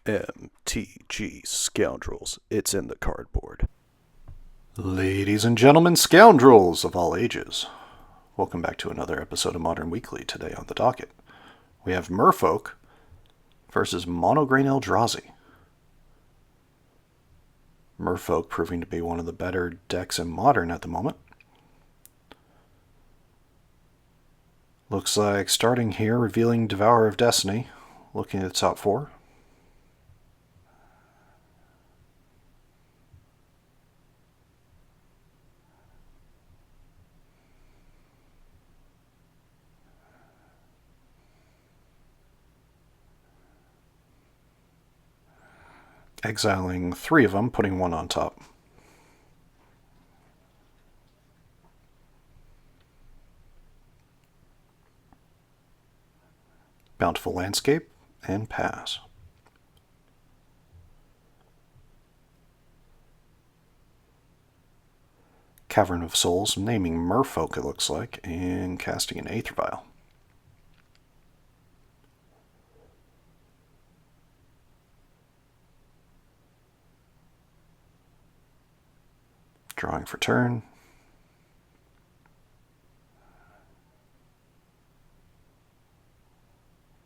MTG Scoundrels, it's in the cardboard. Ladies and gentlemen, scoundrels of all ages, welcome back to another episode of Modern Weekly. Today on the docket, we have Merfolk versus Mono Green Eldrazi. Merfolk proving to be one of the better decks in Modern at the moment. Looks like starting here, revealing Devourer of Destiny, looking at the top four. Exiling three of them, putting one on top. Bountiful Landscape, and pass. Cavern of Souls, naming Merfolk it looks like, and casting an Aether Vial. Drawing for turn.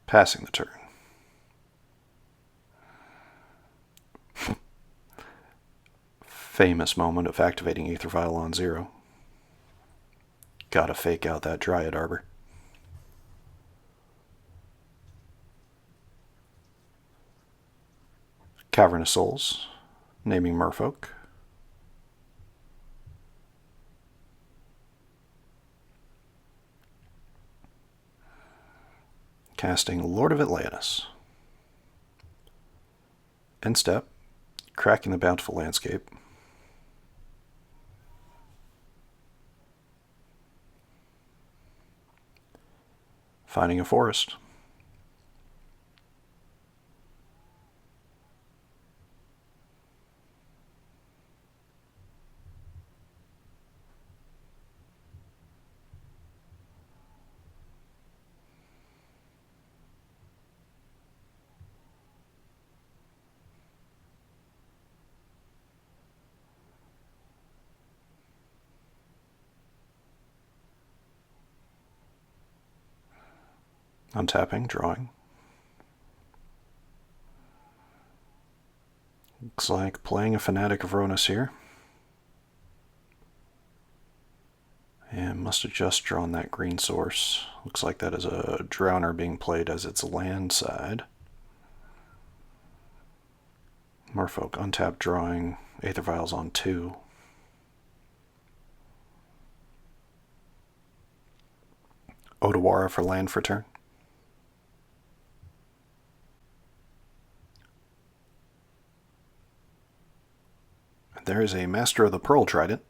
Passing the turn. Famous moment of activating Aether Vial on 0. Gotta fake out that Dryad Arbor. Cavern of Souls, naming Merfolk. Casting Lord of Atlantis. End step, cracking the Bountiful Landscape. Finding a forest. Untapping, drawing. Looks like playing a Fanatic of Ronus here. And must have just drawn that green source. Looks like that is a Drowner being played as its land side. Merfolk, untapped, drawing. Aether Vials on 2. Otawara for land for turn. There is a Master of the Pearl Trident.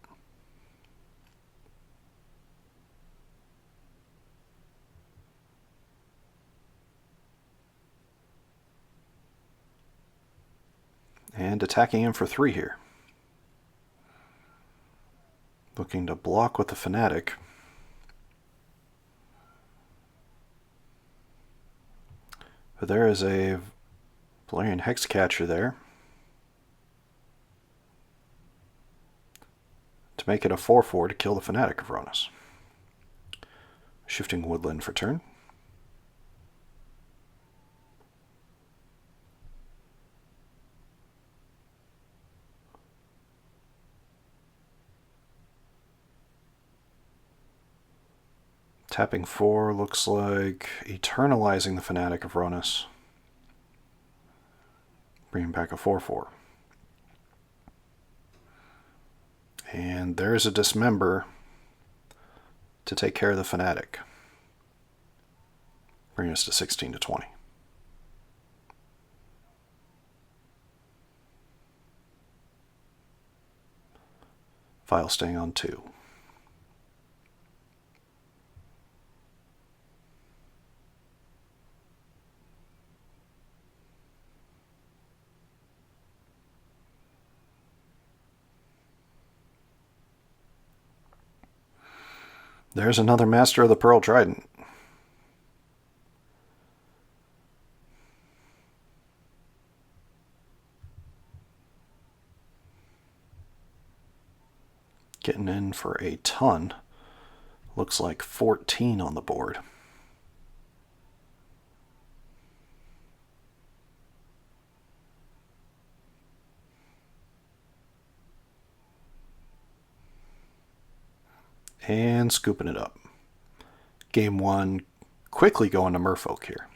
And attacking him for 3 here. Looking to block with the Fanatic. But there is a Valerian Hexcatcher there. To make it a 4/4 to kill the Fanatic of Ronus. Shifting Woodland for turn. Tapping 4 looks like eternalizing the Fanatic of Ronus. Bringing back a 4/4. And there's a Dismember to take care of the Fanatic. Bring us to 16-20. Vial staying on 2. There's another Master of the Pearl Trident. Getting in for a ton. Looks like 14 on the board. And scooping it up. Game 1 quickly going to Merfolk here.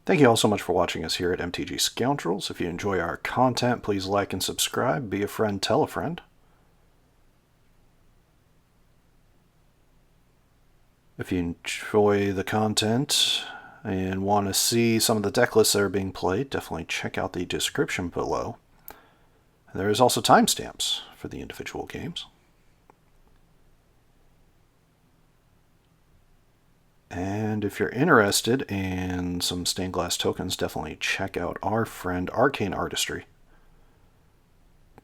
Thank you all so much for watching us here at MTG Scoundrels. If you enjoy our content, please like and subscribe. Be a friend, tell a friend. If you enjoy the content and want to see some of the deck lists that are being played, definitely check out the description below. There is also timestamps for the individual games. And if you're interested in some stained glass tokens, definitely check out our friend Arcane Artistry,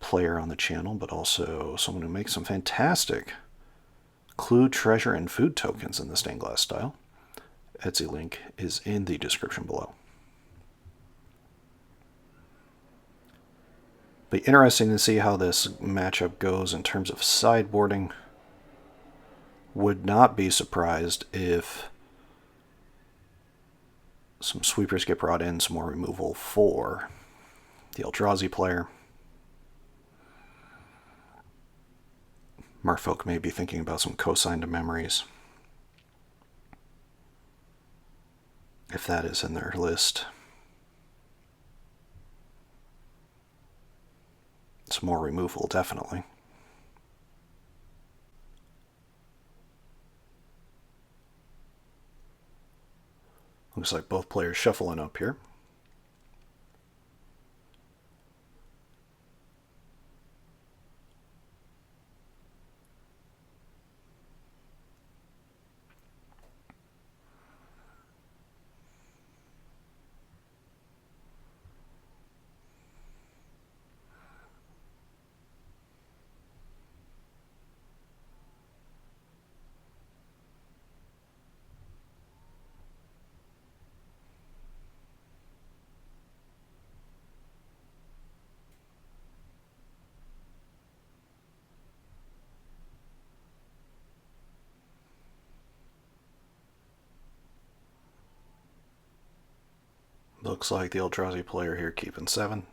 player on the channel, but also someone who makes some fantastic clue, treasure, and food tokens in the stained glass style. Etsy link is in the description below. Be interesting to see how this matchup goes in terms of sideboarding. Would not be surprised if some sweepers get brought in, some more removal for the Eldrazi player. Merfolk may be thinking about some cosine to memories, if that is in their list. Some more removal, definitely. Looks like both players shuffling up here. Looks like the Eldrazi player here keeping 7.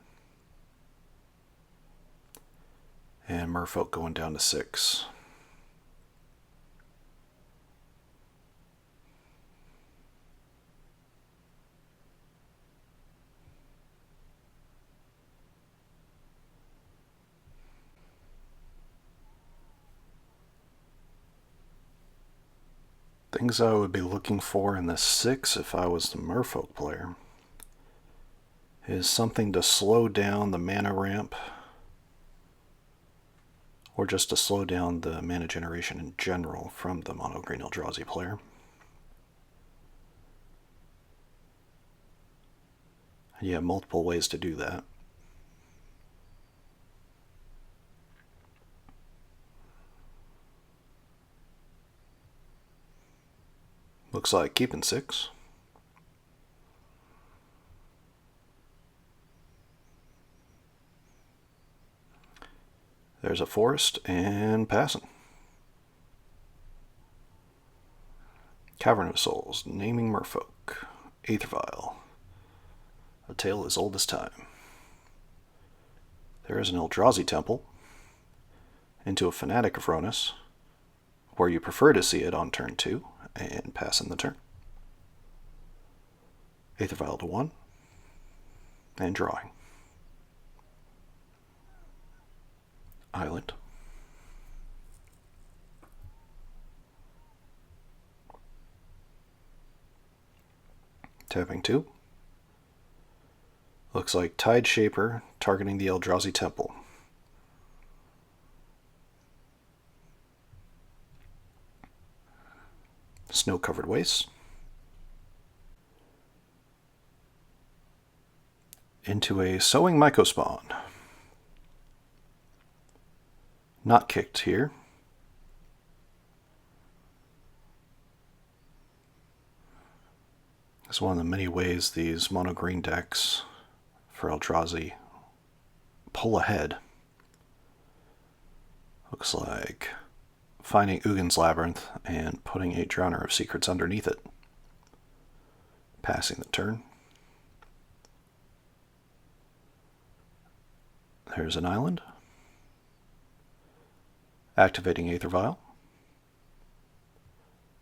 And Merfolk going down to 6. Things I would be looking for in the 6 if I was the Merfolk player is something to slow down the mana ramp, or just to slow down the mana generation in general from the Mono Green Eldrazi player. And you have multiple ways to do that. Looks like keeping 6. There's a forest and passing. Cavern of Souls, naming Merfolk, Aether Vial, a tale as old as time. There is an Eldrazi temple into a Fanatic of Ronus, where you prefer to see it on turn 2 and passing the turn. Aether Vial to 1 and drawing. Island. Tapping 2. Looks like Tide Shaper targeting the Eldrazi Temple. Snow-covered waste. Into a Sowing Mycospawn. Not kicked here. It's one of the many ways these mono green decks for Eldrazi pull ahead. Looks like finding Ugin's Labyrinth and putting a Drowner of Secrets underneath it. Passing the turn. There's an island. Activating Aether Vial.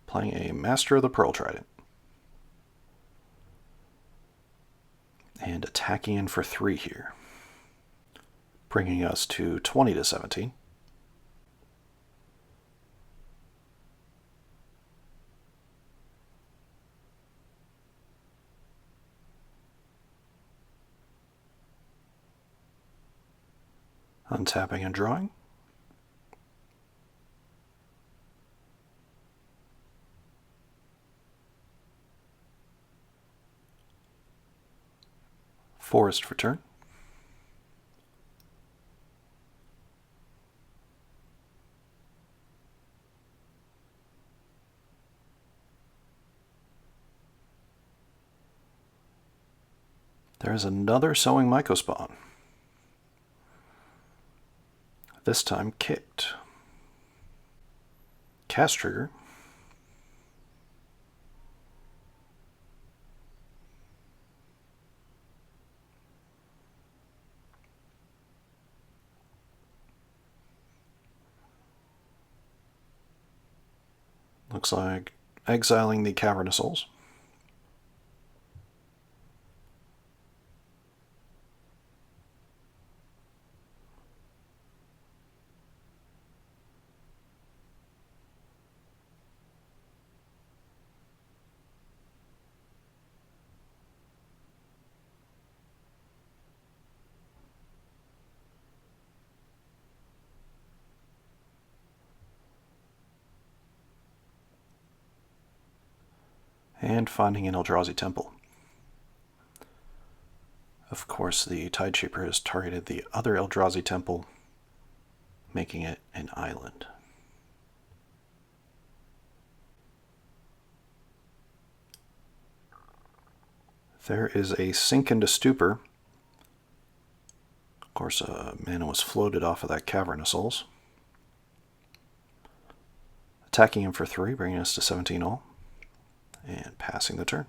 Playing a Master of the Pearl Trident. And attacking in for 3 here. Bringing us to 20 to 17. Untapping and drawing. Forest for turn. There is another Sowing Mycospawn. This time kicked. Cast trigger. Looks like exiling the Cavern of Souls. And finding an Eldrazi temple. Of course, the Tideshaper has targeted the other Eldrazi temple, making it an island. There is a Sink into Stupor. Of course, mana was floated off of that Cavern of Souls. Attacking him for 3, bringing us to 17 all. And passing the turn.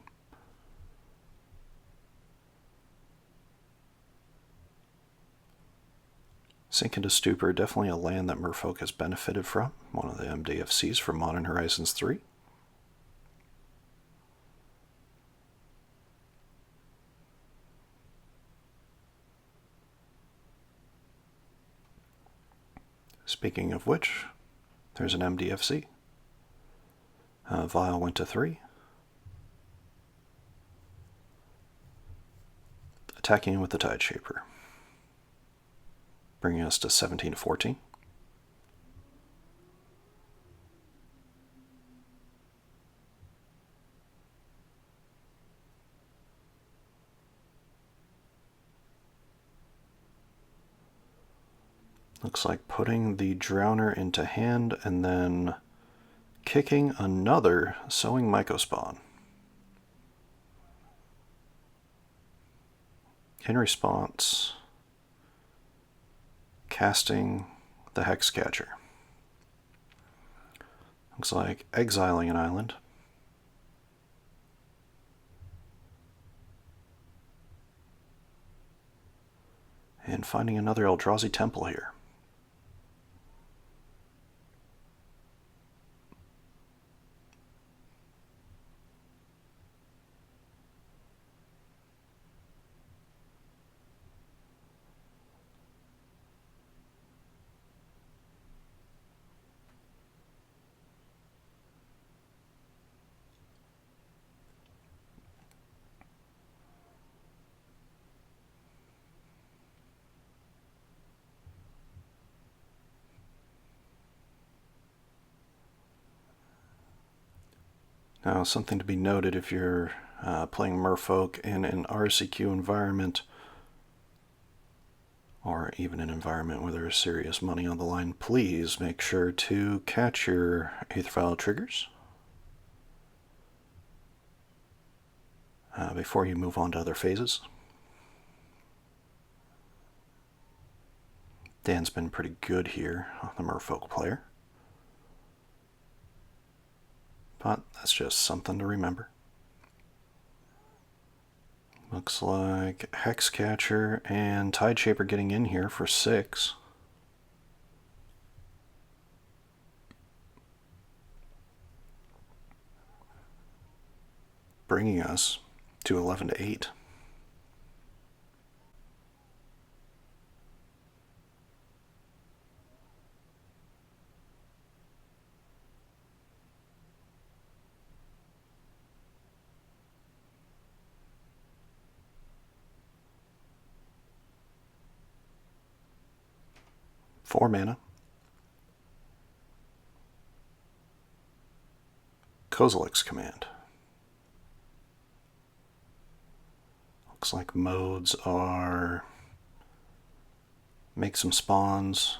Sink into Stupor, definitely a land that Merfolk has benefited from. One of the MDFCs from Modern Horizons 3. Speaking of which, there's an MDFC. Vial went to 3. Attacking with the Tideshaper, bringing us to 17 to 14. Looks like putting the Drowner into hand and then kicking another Sowing Mycospawn. In response, casting the Hexcatcher. Looks like exiling an island. And finding another Eldrazi temple here. Now, something to be noted if you're playing Merfolk in an RCQ environment, or even an environment where there's serious money on the line, please make sure to catch your Aether Vial triggers before you move on to other phases. Dan's been pretty good here on the Merfolk player. But that's just something to remember. Looks like Hexcatcher and Tideshaper getting in here for 6. Bringing us to 11 to 8. Four mana. Kozilek's Command. Looks like modes are make some spawns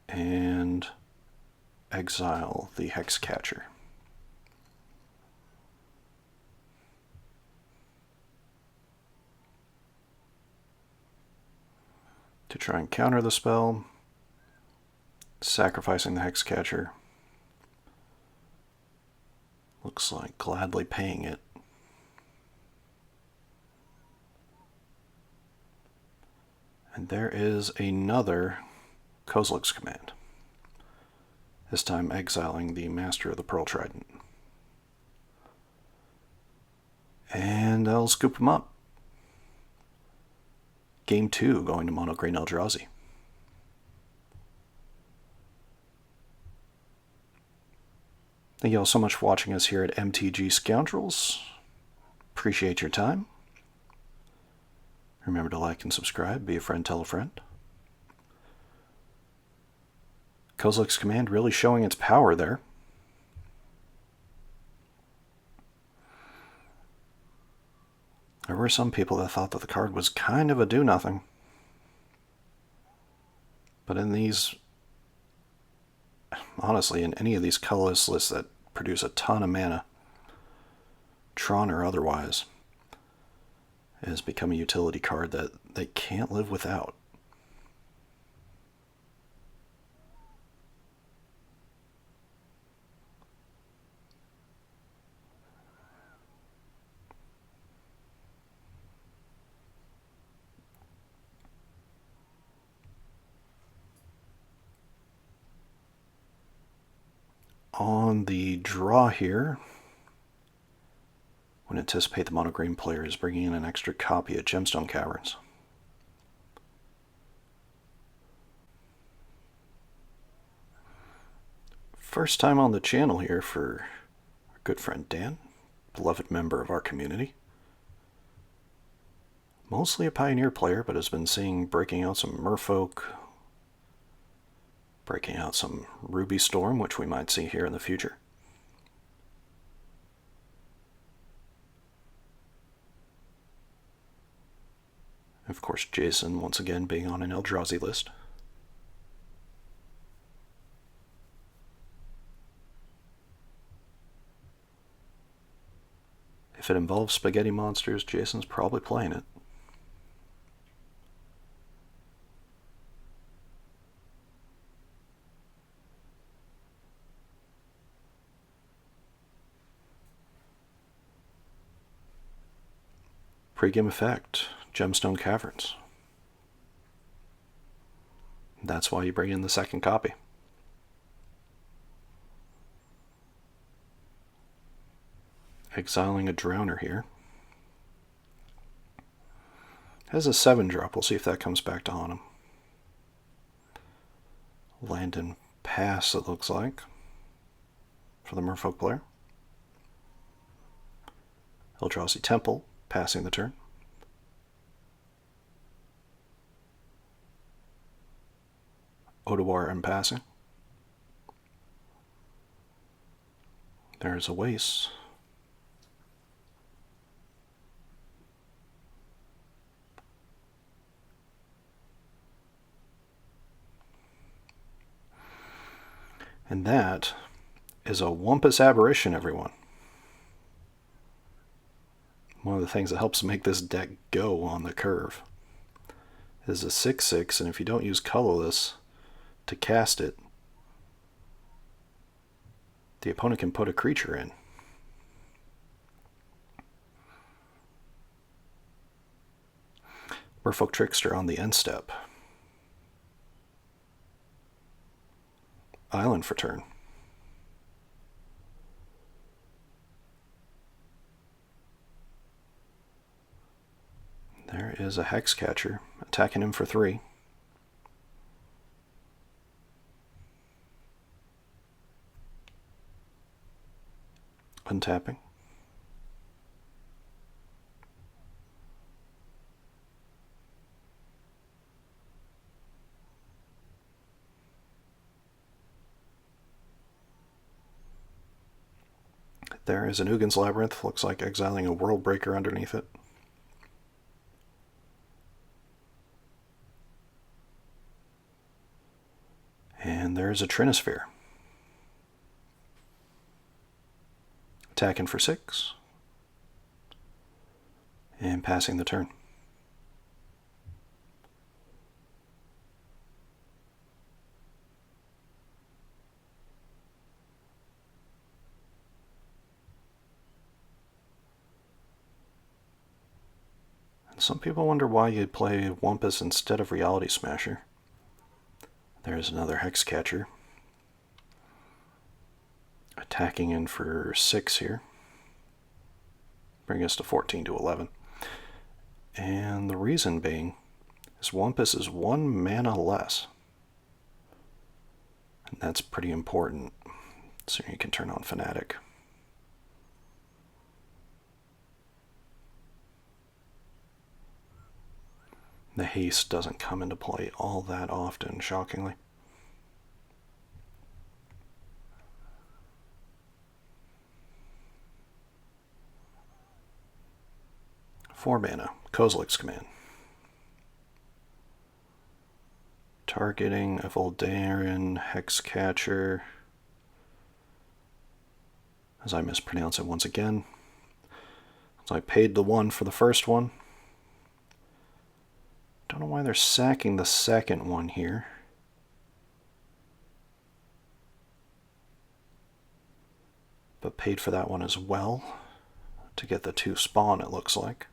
and exile the Hexcatcher. To try and counter the spell, sacrificing the Hexcatcher. Looks like gladly paying it. And there is another Kozilek's Command. This time exiling the Master of the Pearl Trident. And I'll scoop him up. Game 2 going to Mono Green Eldrazi. Thank you all so much for watching us here at MTG Scoundrels. Appreciate your time. Remember to like and subscribe, be a friend, tell a friend. Kozilek's Command really showing its power there. There were some people that thought that the card was kind of a do-nothing. But in these, honestly, in any of these colorless lists that produce a ton of mana, Tron or otherwise, it has become a utility card that they can't live without. On the draw here, would anticipate the Mono Green player is bringing in an extra copy of Gemstone Caverns. First time on the channel here for our good friend Dan, beloved member of our community. Mostly a Pioneer player, but has been seeing breaking out some Merfolk, breaking out some Ruby Storm, which we might see here in the future. Of course, Jason, once again, being on an Eldrazi list. If it involves spaghetti monsters, Jason's probably playing it. Pre-game effect, Gemstone Caverns. That's why you bring in the second copy. Exiling a Drowner here. Has a 7-drop, we'll see if that comes back to haunt him. Land and pass, it looks like, for the Merfolk player. Eldrazi Temple, passing the turn. Odoar and passing. There's a Waste. And that is a wumpus aberration, everyone. One of the things that helps make this deck go on the curve This is a 6/6, and if you don't use colorless to cast it, the opponent can put a creature in. Merfolk Trickster on the end step. Island for turn. There is a Hexcatcher, attacking him for 3. Untapping. There is an Ugin's Labyrinth, looks like exiling a World Breaker underneath it. And there's a Trinisphere. Attacking for 6. And passing the turn. Some people wonder why you'd play Wumpus instead of Reality Smasher. There's another Hexcatcher. Attacking in for 6 here. Bring us to 14 to 11. And the reason being is Wumpus is 1 mana less. And that's pretty important. So you can turn on Fanatic. The haste doesn't come into play all that often, shockingly. Four mana, Kozilek's Command. Targeting a Voldaren, Hexcatcher. As I mispronounce it once again. So I paid the 1 for the first one. Don't know why they're sacking the second one here. But paid for that one as well to get the 2 spawn, it looks like.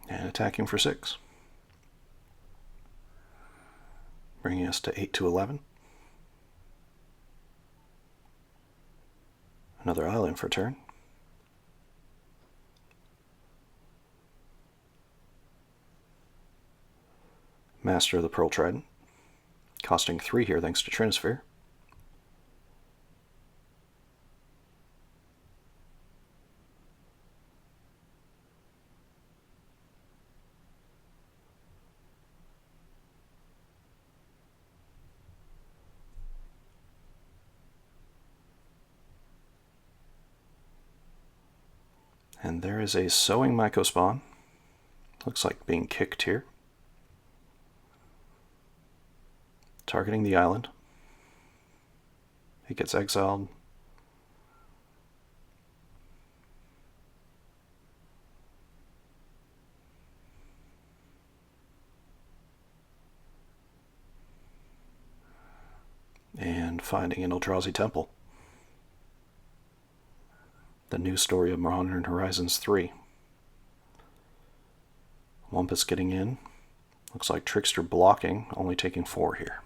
And attacking for 6. Bringing us to 8 to 11. Another island for turn. Master of the Pearl Trident. Costing 3 here thanks to Trinisphere. And there is a Sowing Myco spawn. Looks like being kicked here. Targeting the island. It gets exiled. And finding an Eldrazi Temple. The new story of Modern Horizons 3. Wumpus getting in. Looks like Trickster blocking, only taking 4 here.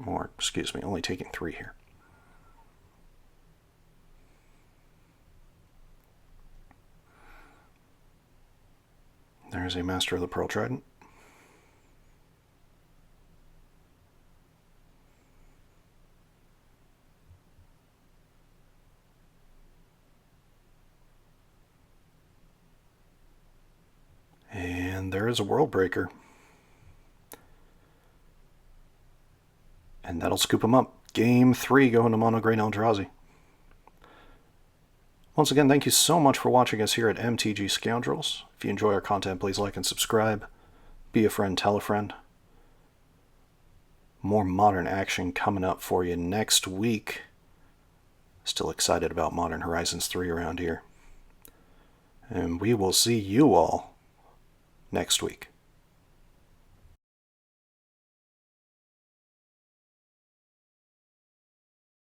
Or, excuse me, only taking 3 here. There's a Master of the Pearl Trident. And there is a World Breaker. And that'll scoop him up. Game 3 going to Mono Green Eldrazi. Once again, thank you so much for watching us here at MTG Scoundrels. If you enjoy our content, please like and subscribe. Be a friend, tell a friend. More modern action coming up for you next week. Still excited about Modern Horizons 3 around here. And we will see you all next week.